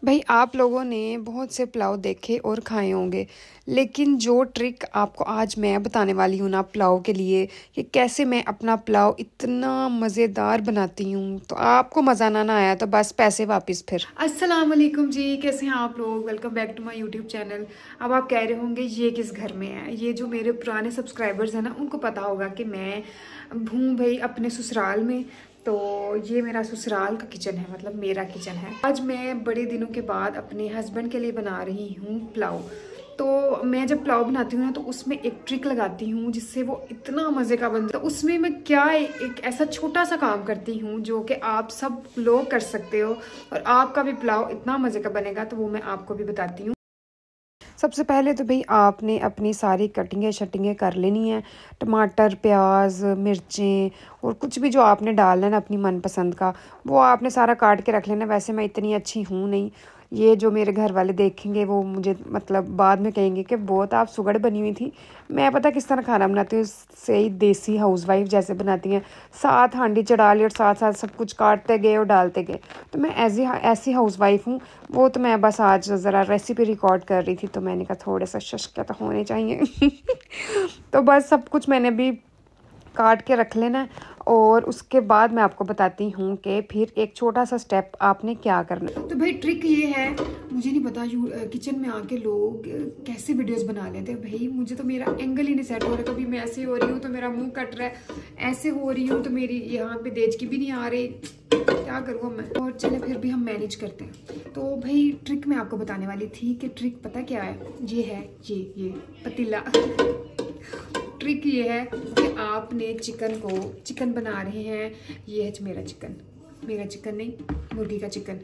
भाई आप लोगों ने बहुत से पुलाव देखे और खाए होंगे, लेकिन जो ट्रिक आपको आज मैं बताने वाली हूँ ना पुलाव के लिए, कि कैसे मैं अपना पुलाव इतना मज़ेदार बनाती हूँ, तो आपको मज़ा ना आया तो बस पैसे वापस फिर। अस्सलाम वालेकुम जी, कैसे हैं आप लोग। Welcome back to my YouTube channel. अब आप कह रहे होंगे ये किस घर में है। ये जो मेरे पुराने सब्सक्राइबर्स हैं ना, उनको पता होगा कि मैं हूँ भाई अपने ससुराल में। तो ये मेरा ससुराल का किचन है, मतलब मेरा किचन है। आज मैं बड़े दिनों के बाद अपने हस्बैंड के लिए बना रही हूँ पुलाव। तो मैं जब पुलाव बनाती हूँ ना, तो उसमें एक ट्रिक लगाती हूँ जिससे वो इतना मज़े का बनता है। तो उसमें मैं क्या एक ऐसा छोटा सा काम करती हूँ जो कि आप सब लोग कर सकते हो और आपका भी पुलाव इतना मज़े का बनेगा, तो वो मैं आपको भी बताती हूँ। सबसे पहले तो भाई आपने अपनी सारी कटिंगें शटिंगें कर लेनी है। टमाटर, प्याज, मिर्चें और कुछ भी जो आपने डालना है ना अपनी मनपसंद का, वो आपने सारा काट के रख लेना। वैसे मैं इतनी अच्छी हूँ नहीं, ये जो मेरे घर वाले देखेंगे वो मुझे मतलब बाद में कहेंगे कि बहुत आप सुगड़ बनी हुई थी। मैं पता किस तरह खाना बनाती हूँ, सही देसी हाउसवाइफ जैसे बनाती हैं। साथ हांडी चढ़ा ली और साथ साथ सब कुछ काटते गए और डालते गए। तो मैं ऐसी हाउसवाइफ हूँ। वो तो मैं बस आज ज़रा रेसिपी रिकॉर्ड कर रही थी, तो मैंने कहा थोड़े सा शक्ल तो होने चाहिए। तो बस सब कुछ मैंने भी काट के रख लेना है। और उसके बाद मैं आपको बताती हूँ कि फिर एक छोटा सा स्टेप आपने क्या करना है। तो भाई ट्रिक ये है, मुझे नहीं पता किचन में आके लोग कैसे वीडियोस बना लेते हैं। भाई मुझे तो मेरा एंगल ही नहीं सेट हो रहा। कभी मैं ऐसे हो रही हूँ तो मेरा मुंह कट रहा है, ऐसे हो रही हूँ तो मेरी यहाँ पे देजकी भी नहीं आ रही। क्या करूँ मैं। और चले फिर भी हम मैनेज करते हैं। तो भाई ट्रिक मैं आपको बताने वाली थी कि ट्रिक पता क्या है। ये है ये पतीला। ट्रिक ये है कि आपने चिकन बना रहे हैं। ये है मेरा चिकन नहीं, मुर्गी का चिकन।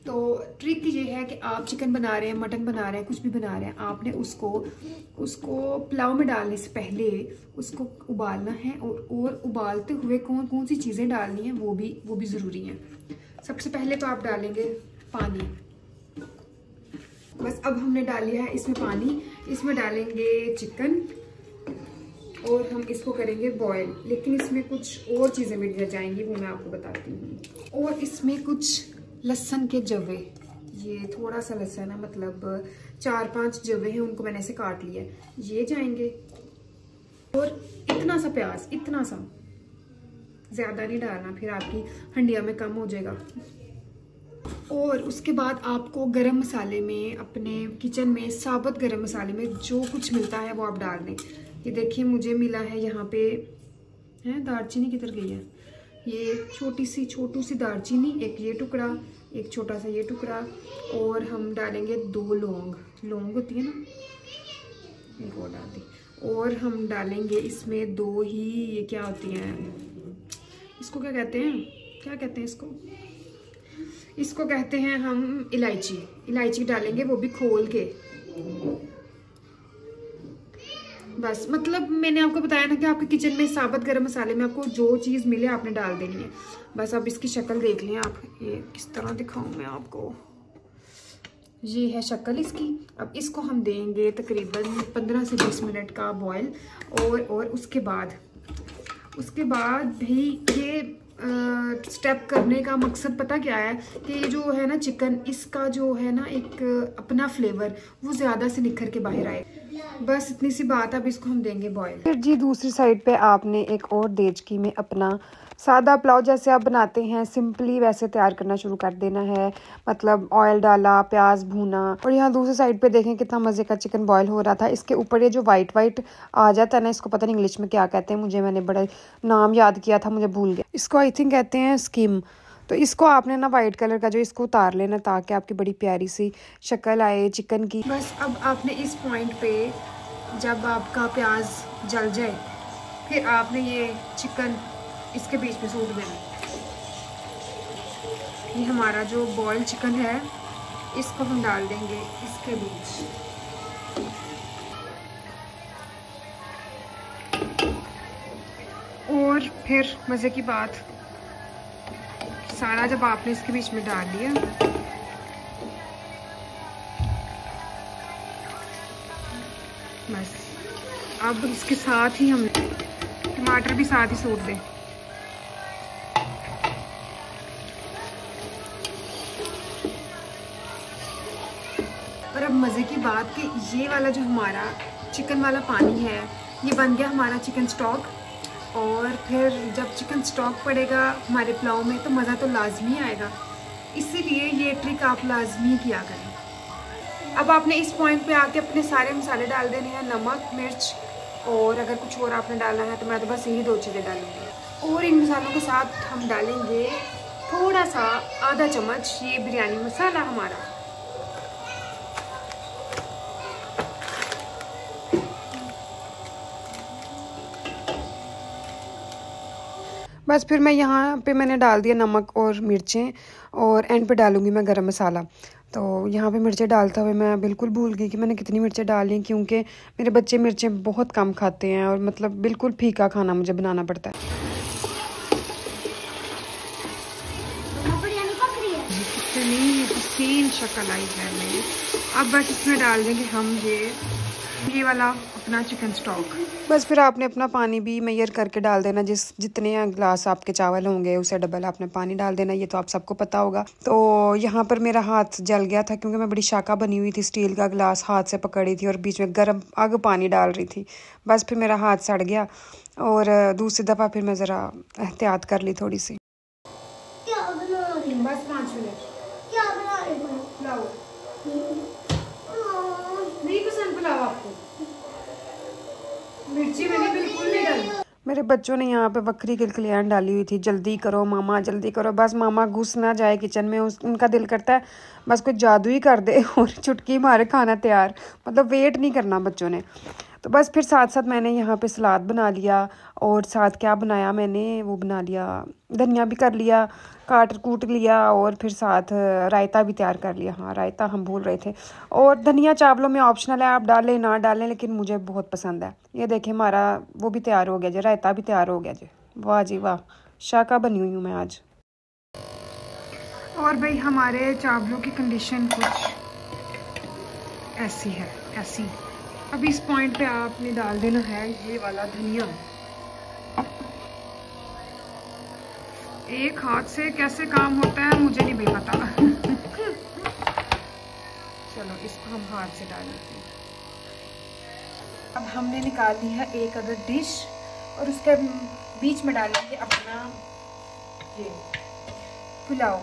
तो ट्रिक ये है कि आप चिकन बना रहे हैं, मटन बना रहे हैं, कुछ भी बना रहे हैं, आपने उसको पुलाव में डालने से पहले उसको उबालना है। और उबालते हुए कौन कौन सी चीज़ें डालनी है वो भी ज़रूरी है। सबसे पहले तो आप डालेंगे पानी। बस अब हमने डाल लिया है इसमें पानी। इसमें डालेंगे चिकन और हम इसको करेंगे बॉयल। लेकिन इसमें कुछ और चीज़ें भी डल जाएंगी, वो मैं आपको बताती हूँ। और इसमें कुछ लहसुन के जवे, ये थोड़ा सा लहसुन है, मतलब 4-5 जवे हैं, उनको मैंने ऐसे काट लिया, ये जाएंगे। और इतना सा प्याज, इतना सा, ज़्यादा नहीं डालना, फिर आपकी हंडिया में कम हो जाएगा। और उसके बाद आपको गरम मसाले में, अपने किचन में साबुत गरम मसाले में जो कुछ मिलता है वो आप डाल दें। ये देखिए मुझे मिला है यहाँ पे, है दालचीनी किधर गई है, ये छोटी सी दालचीनी, एक ये टुकड़ा, एक छोटा सा ये टुकड़ा। और हम डालेंगे 2 लौंग होती है ना, एक और डाल दी। और हम डालेंगे इसमें 2 ही, ये क्या होती हैं, इसको क्या कहते हैं इसको कहते हैं हम इलायची डालेंगे, वो भी खोल के। बस मतलब मैंने आपको बताया ना कि आपके किचन में साबुत गरम मसाले में आपको जो चीज़ मिले आपने डाल देनी है। बस अब इसकी शक्ल देख लें आप, ये किस तरह दिखाऊं मैं आपको। ये है शक्ल इसकी। अब इसको हम देंगे तकरीबन 15 से 20 मिनट का बॉयल। और उसके बाद भी ये स्टेप करने का मकसद पता क्या है, कि ये जो है ना चिकन, इसका जो है ना एक अपना फ्लेवर वो ज़्यादा से निखर के बाहर आए। बस इतनी सी बात। अब इसको हम देंगे बॉयल। फिर जी दूसरी साइड पे आपने एक और देचकी में अपना सादा पुलाव जैसे आप बनाते हैं सिंपली वैसे तैयार करना शुरू कर देना है। मतलब ऑयल डाला, प्याज भूना, और यहाँ दूसरी साइड पे देखें कितना मज़े का चिकन बॉयल हो रहा था। इसके ऊपर ये जो वाइट आ जाता है ना, इसको पता नहीं इंग्लिश में क्या कहते हैं, मैंने बड़ा नाम याद किया था, मुझे भूल गया। इसको आई थिंक कहते हैं स्किम। तो इसको आपने ना वाइट कलर का जो इसको उतार लेना, ताकि आपकी बड़ी प्यारी सी शक्ल आए चिकन की। बस अब आपने इस पॉइंट पे जब आपका प्याज जल जाए, फिर आपने ये चिकन इसके बीच में सूट देना। ये हमारा जो बॉयल चिकन है, इसको हम डाल देंगे इसके बीच। और फिर मज़े की बात, सारा जब आपने इसके बीच में डाल दिया, बस अब इसके साथ ही हम टमाटर भी साथ ही सूट दें। और अब मज़े की बात कि ये वाला जो हमारा चिकन वाला पानी है ये बन गया हमारा चिकन स्टॉक। और फिर जब चिकन स्टॉक पड़ेगा हमारे पुलाव में तो मज़ा तो लाजमी आएगा, इसीलिए ये ट्रिक आप लाजमी किया करें। अब आपने इस पॉइंट पे आके अपने सारे मसाले डाल देने हैं, नमक, मिर्च, और अगर कुछ और आपने डालना है तो मैं तो बस यही 2 चीज़ें डालूँगी। और इन मसालों के साथ हम डालेंगे थोड़ा सा आधा चम्मच ये बिरयानी मसाला हमारा। बस फिर मैं यहाँ पे मैंने डाल दिया नमक और मिर्चें, और एंड पे डालूँगी मैं गरम मसाला। तो यहाँ पे मिर्चें डालते हुए मैं बिल्कुल भूल गई कि मैंने कितनी मिर्चें डाली, क्योंकि मेरे बच्चे मिर्चें बहुत कम खाते हैं और मतलब बिल्कुल फीका खाना मुझे बनाना पड़ता है। इतनी हसीन शक्ल आई है मेरी। अब बस इसमें डाल देंगे हम ये वाला अपना चिकन स्टॉक। बस फिर आपने अपना पानी भी मेजर करके डाल देना, जितने गिलास आपके चावल होंगे उसे डबल आपने पानी डाल देना, ये तो आप सबको पता होगा। तो यहाँ पर मेरा हाथ जल गया था क्योंकि मैं बड़ी शाका बनी हुई थी, स्टील का गिलास हाथ से पकड़ी थी और बीच में गर्म आग पानी डाल रही थी। बस फिर मेरा हाथ सड़ गया और दूसरी दफ़ा फिर मैं ज़रा एहतियात कर ली थोड़ी सी। बस 5 मिनट। क्या बना रहे हो? पुलाव। नहीं पसंद पुलाव आपको? मिर्ची मैंने बिल्कुल नहीं डाली। मेरे बच्चों ने यहाँ पे बकरी किलकिलियान डाली हुई थी, जल्दी करो मामा जल्दी करो। बस मामा घुस ना जाए किचन में, उनका दिल करता है बस कोई जादू ही कर दे और चुटकी मारे खाना तैयार, मतलब वेट नहीं करना बच्चों ने। तो बस फिर साथ साथ मैंने यहाँ पे सलाद बना लिया, और साथ क्या बनाया मैंने वो बना लिया, धनिया भी कर लिया, कूट लिया, और फिर साथ रायता भी तैयार कर लिया। हाँ रायता हम भूल रहे थे। और धनिया चावलों में ऑप्शनल है, आप डालें ना डालें, लेकिन मुझे बहुत पसंद है। ये देखें हमारा वो भी तैयार हो गया जी, रायता भी तैयार हो गया जी। वाह जी वाह, शाका बनी हुई हूँ मैं आज। और भाई हमारे चावलों की कंडीशन कुछ ऐसी है, ऐसी। अब इस पॉइंट पे आपने डाल देना है ये वाला धनिया। एक हाथ से कैसे काम होता है मुझे नहीं भी पता। चलो इसको हम हाथ से डाल देते हैं। अब हमने निकाल ली है एक अदर डिश, और उसके बीच में डालेंगे अपना ये पुलाव।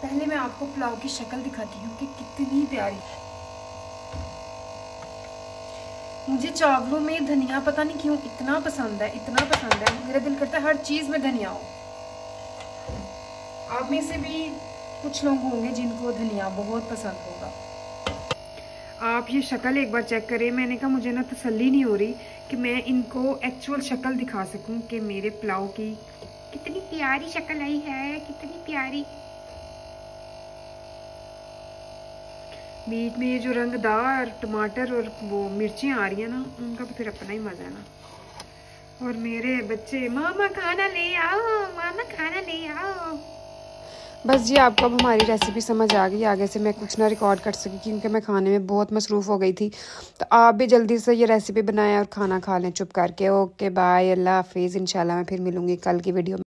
पहले मैं आपको पुलाव की शक्ल दिखाती हूँ कि कितनी प्यारी है। मुझे चावलों में धनिया पता नहीं क्यों इतना पसंद है, इतना पसंद है, मेरा दिल करता है हर चीज़ में धनिया हो। आप में से भी कुछ लोग होंगे जिनको धनिया बहुत पसंद होगा। आप ये शक्ल एक बार चेक करें। मैंने कहा मुझे ना तसल्ली नहीं हो रही कि मैं इनको एक्चुअल शक्ल दिखा सकूं कि मेरे पुलाव की कितनी प्यारी शक्ल आई है, कितनी प्यारी। बीच में ये जो रंगदार टमाटर और वो मिर्चें आ रही हैं ना, उनका भी फिर अपना ही मज़ा है ना। और मेरे बच्चे मामा खाना ले आओ, मामा खाना ले आओ। बस जी आपको अब हमारी रेसिपी समझ आ गई। आगे से मैं कुछ ना रिकॉर्ड कर सकी क्योंकि मैं खाने में बहुत मसरूफ़ हो गई थी। तो आप भी जल्दी से ये रेसिपी बनाएं और खाना खा लें चुप करके। ओके बाय, अल्लाह हाफिज़। इंशाल्लाह मैं फिर मिलूँगी कल की वीडियो में।